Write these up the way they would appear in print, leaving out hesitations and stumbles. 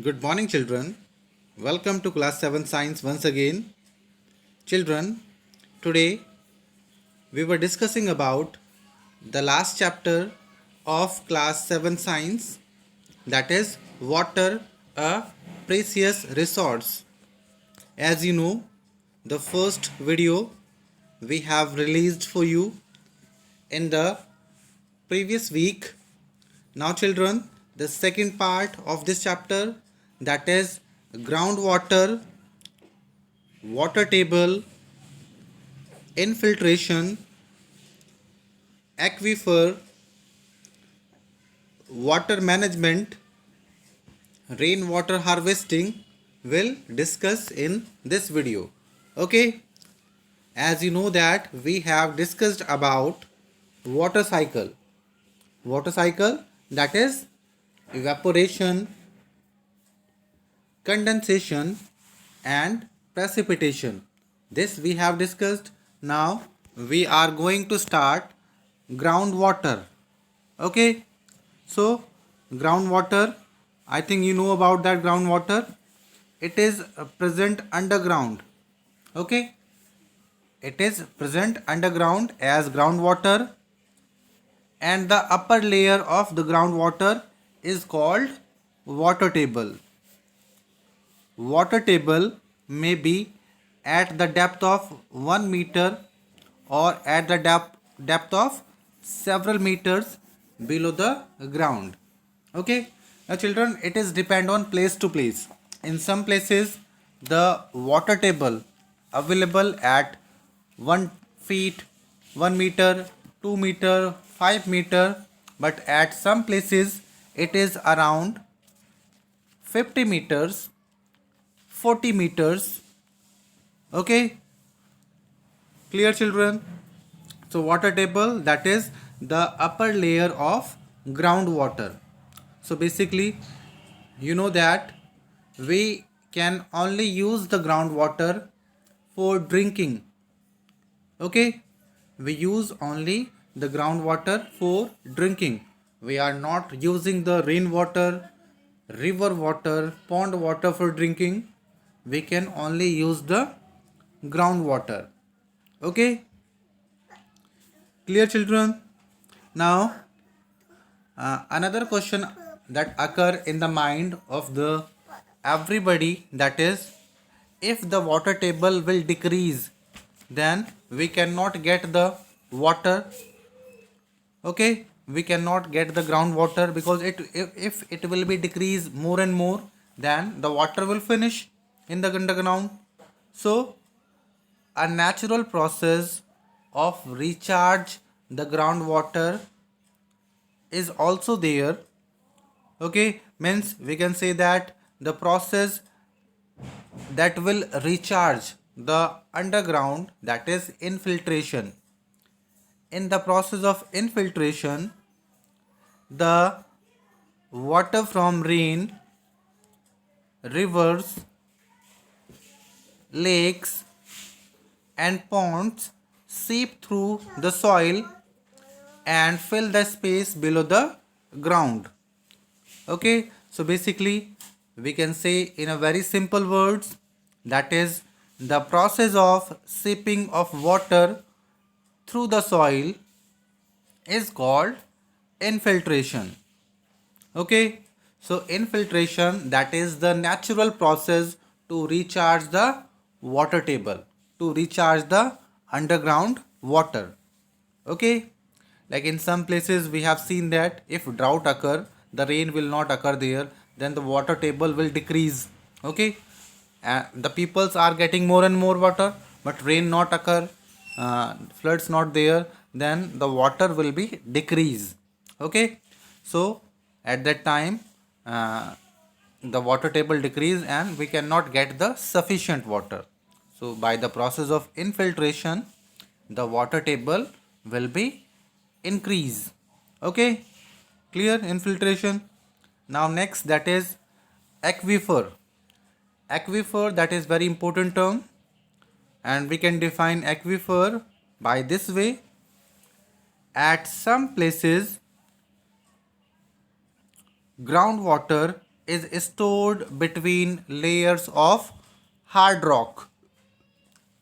Good morning, children. Welcome to class 7 science once again. Children, today we were discussing about the last chapter of class 7 science, that is water, a precious resource. As you know, the first video we have released for you in the previous week. Now, children, the second part of this chapter, that is groundwater, water table, infiltration, aquifer, water management, rainwater harvesting will discuss in this video. Okay, as you know that we have discussed about water cycle. Water cycle, that is evaporation, condensation and precipitation. This we have discussed. Now we are going to start groundwater. Okay, so groundwater, I think you know about that groundwater. It is present underground. Okay, it is present underground as groundwater, and the upper layer of the groundwater is called water table. Water table may be at the depth of 1 meter or at the depth of several meters below the ground. Okay, now children, it is depend on place to place. In some places the water table available at 1 feet, 1 meter, 2 meter, 5 meter, but at some places it is around 50 meters, 40 meters. Okay, clear, children? So water table, that is the upper layer of groundwater. So basically you know that we can only use the groundwater for drinking. Okay, we use only the groundwater for drinking. We are not using the rainwater, river water, pond water for drinking. We can only use the groundwater. Okay, clear, children? Now another question that occur in the mind of the everybody, that is, if the water table will decrease, then we cannot get the water. Okay, we cannot get the groundwater because if it will be decrease more and more, then the water will finish in the underground. So a natural process of recharge the groundwater is also there. Okay, means we can say that the process that will recharge the underground, that is infiltration. In the process of infiltration, the water from rain, rivers, lakes and ponds seep through the soil and fill the space below the ground. Okay, so basically we can say in a very simple words, that is the process of seeping of water through the soil is called infiltration. Okay, so infiltration, that is the natural process to recharge the water table, to recharge the underground water. Okay, like in some places we have seen that if drought occur, the rain will not occur there, then the water table will decrease. Okay, the peoples are getting more and more water, but rain not occur, floods not there, then the water will be decrease. Okay, so at that time the water table decrease and we cannot get the sufficient water. So by the process of infiltration, the water table will be increase. Okay, clear? Infiltration. Now next, that is aquifer. Aquifer, that is very important term, and we can define aquifer by this way. At some places groundwater is stored between layers of hard rock,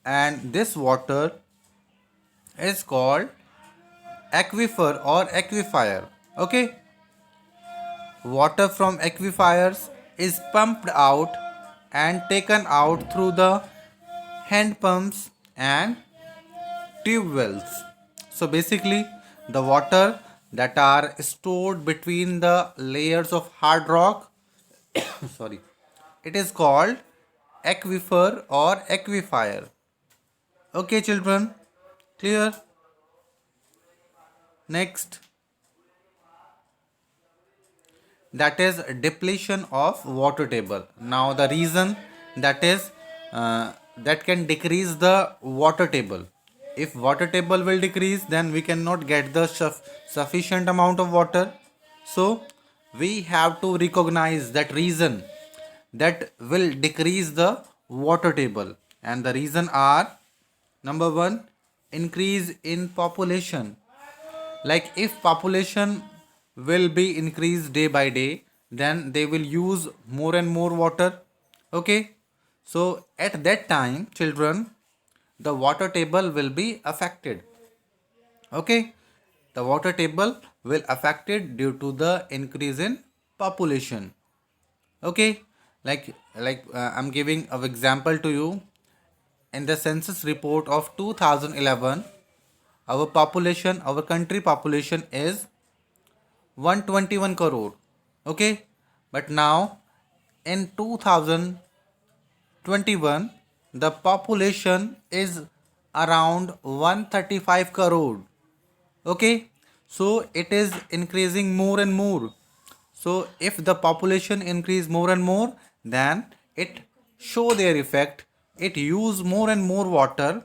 and this water is called aquifer or aquifer. Okay, water from aquifers is pumped out and taken out through the hand pumps and tube wells. So basically, the water that are stored between the layers of hard rock, sorry, it is called aquifer or aquifer. Okay, children, clear? Next, that is depletion of water table. Now the reason that is that can decrease the water table. If water table will decrease, then we cannot get the sufficient amount of water. So we have to recognize that reason that will decrease the water table, and the reason are: number 1, increase in population. Like if population will be increased day by day, then they will use more and more water. Okay, so at that time, children, the water table will be affected. Okay, the water table will affected due to the increase in population. Okay, I'm giving an example to you. In the census report of 2011, our country population is 121 crore. Okay, but now in 2021, the population is around 135 crore. Okay, so it is increasing more and more. So if the population increase more and more, then it show their effect, it use more and more water.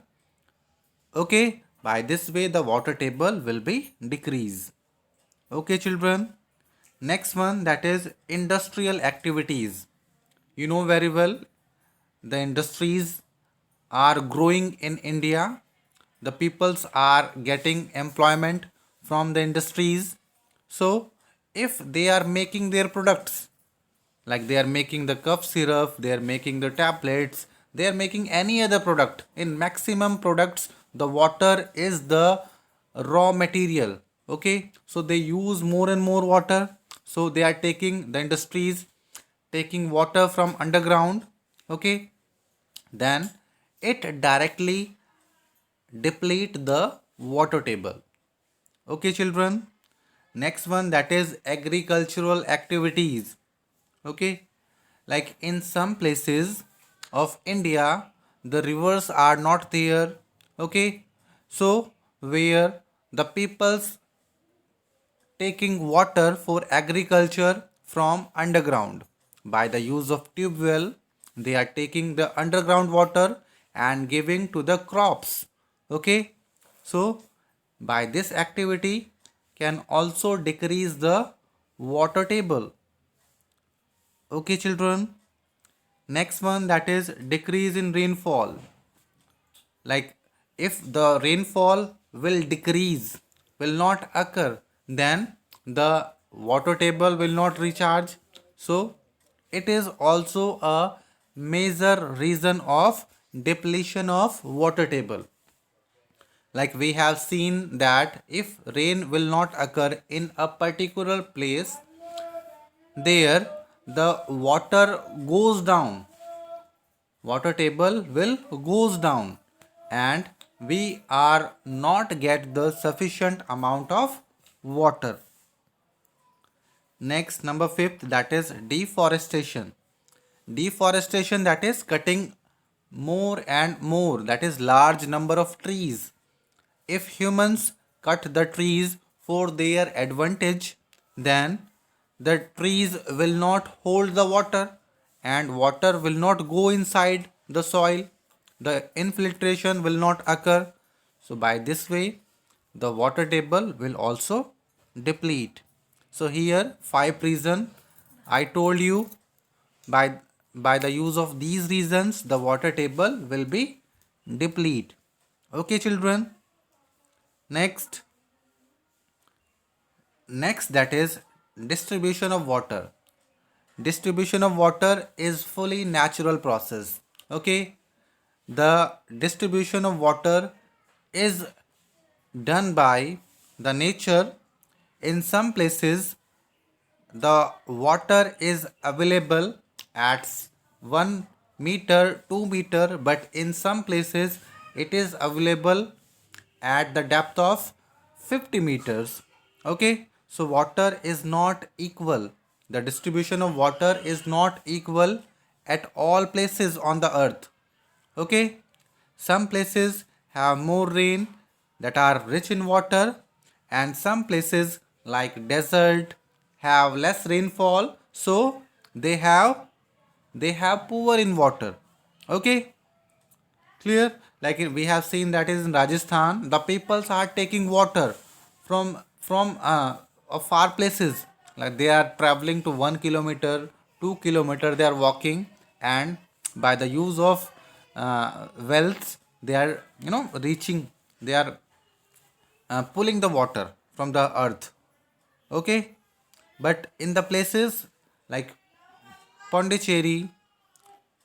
Okay, by this way the water table will be decrease. Okay, children. Next one, that is industrial activities. You know very well, the industries are growing in India. The peoples are getting employment from the industries. So if they are making their products, like they are making the cough syrup, they are making the tablets, they are making any other product, in maximum products the water is the raw material. Okay, so they use more and more water. So they are taking, the industries taking water from underground. Okay, then it directly deplete the water table. Okay, children. Next one, that is agricultural activities. Okay, like in some places of India, the rivers are not there. Okay, so where the peoples taking water for agriculture from underground by the use of tube well, they are taking the underground water and giving to the crops. Okay, so by this activity can also decrease the water table. Okay, children. Next one, that is decrease in rainfall. Like if the rainfall will decrease, will not occur, then the water table will not recharge. So it is also a major reason of depletion of water table. Like we have seen that if rain will not occur in a particular place, there the water goes down, water table will goes down, and we are not get the sufficient amount of water. Next, number 5th, that is deforestation. Deforestation, that is cutting more and more, that is large number of trees. If humans cut the trees for their advantage, then the trees will not hold the water and water will not go inside the soil. The infiltration will not occur. So by this way, the water table will also deplete. So here 5 reason I told you, by the use of these reasons the water table will be deplete. Okay, children. Next, that is distribution of water. distribution of water is fully natural process. Okay, the distribution of water is done by the nature. In some places the water is available at 1 meter 2 meter, but in some places it is available at the depth of 50 meters. Okay, so water is not equal, the distribution of water is not equal at all places on the earth. Okay, some places have more rain that are rich in water, and some places like desert have less rainfall, so they have poor in water. Okay, clear? Like we have seen that is in Rajasthan, the peoples are taking water from far places. Like they are traveling to 1 kilometer, 2 kilometer. They are walking, and by the use of wells, they are reaching. They are pulling the water from the earth. Okay, but in the places like Pondicherry,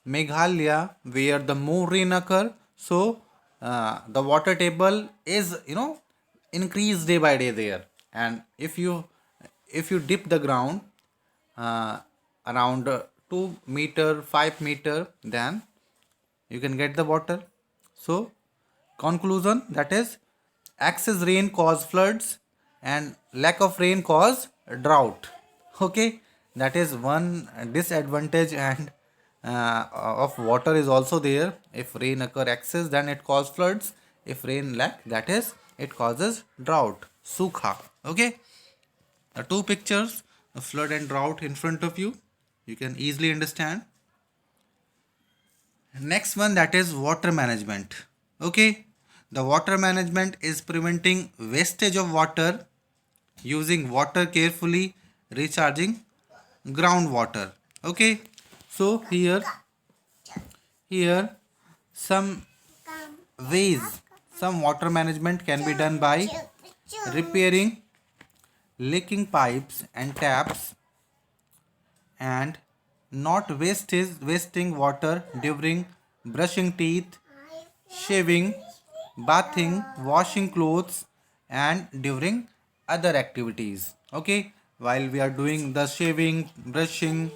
Meghalaya, where the more rain occur, so the water table is increased day by day there. And if you dip the ground uh, around 2 meter, 5 meter, then you can get the water. So conclusion, that is excess rain cause floods and lack of rain cause drought. Okay, that is one disadvantage and of water is also there. If rain occur excess, then it cause floods. If rain lack, that is it causes drought, sukha. Okay, the two pictures, the flood and drought in front of you, you can easily understand. Next one, that is water management. Okay, the water management is preventing wastage of water, using water carefully, recharging groundwater. Okay, so here some ways, some water management can be done by repairing leaking pipes and taps, and not wasting water during brushing teeth, shaving, bathing, washing clothes, and during other activities. Okay, while we are doing the shaving, brushing,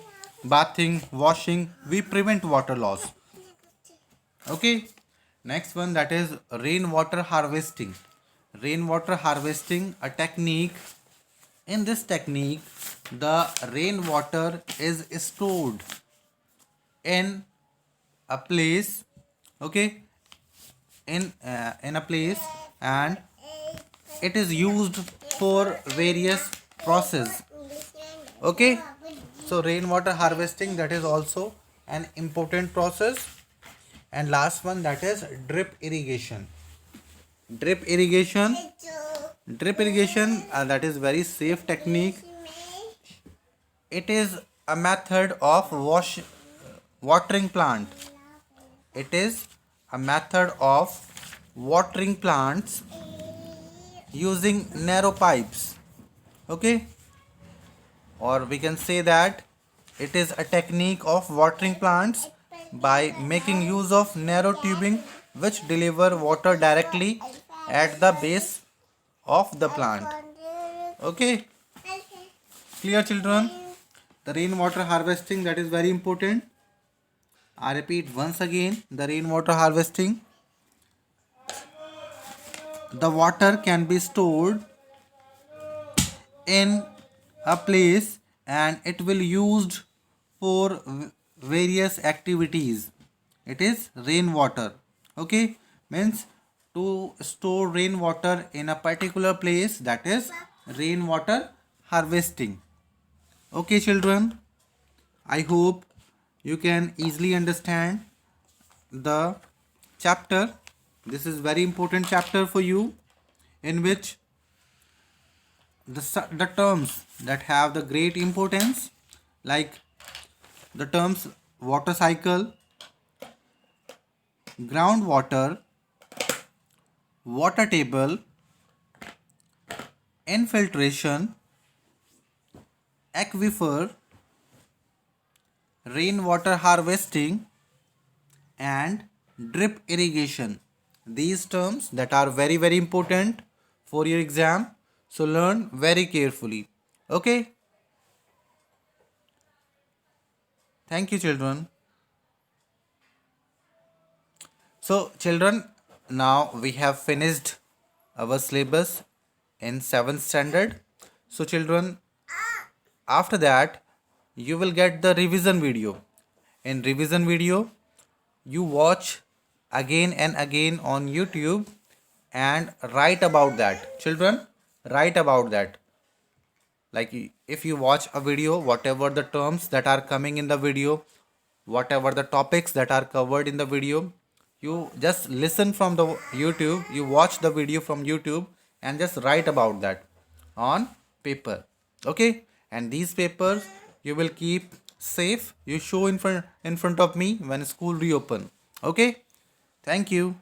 bathing, washing, we prevent water loss. Okay, next one, that is rainwater harvesting. Rainwater harvesting, a technique. In this technique, the rainwater is stored in a place. Okay, in a place, and it is used for various process. Okay, so rainwater harvesting, that is also an important process. And last one, that is drip irrigation. Drip irrigation, that is very safe technique. It is a method of watering plant. It is a method of watering plants using narrow pipes. Okay, or we can say that it is a technique of watering plants by making use of narrow tubing which deliver water directly at the base of the plant. Okay, clear children? The rainwater harvesting, that is very important. I repeat once again, the rainwater harvesting, the water can be stored in a place and it will used for various activities. It is rainwater. Okay, means to store rainwater in a particular place, that is rainwater harvesting. Okay children, I hope you can easily understand the chapter. This is very important chapter for you, in which the terms that have the great importance, like the terms water cycle, groundwater, water table, infiltration, aquifer, rainwater harvesting, and drip irrigation. These terms that are very very important for your exam. So learn very carefully. Okay. Thank you, children. So, children, now we have finished our syllabus in 7th standard. So, children, after that, you will get the revision video. In revision video, you watch again and again on YouTube and write about that. Children, write about that. Like if you watch a video, whatever the terms that are coming in the video, whatever the topics that are covered in the video, you just listen from the YouTube, you watch the video from YouTube and just write about that on paper. Okay, and these papers you will keep safe, you show in front of me when school reopen. Okay, thank you.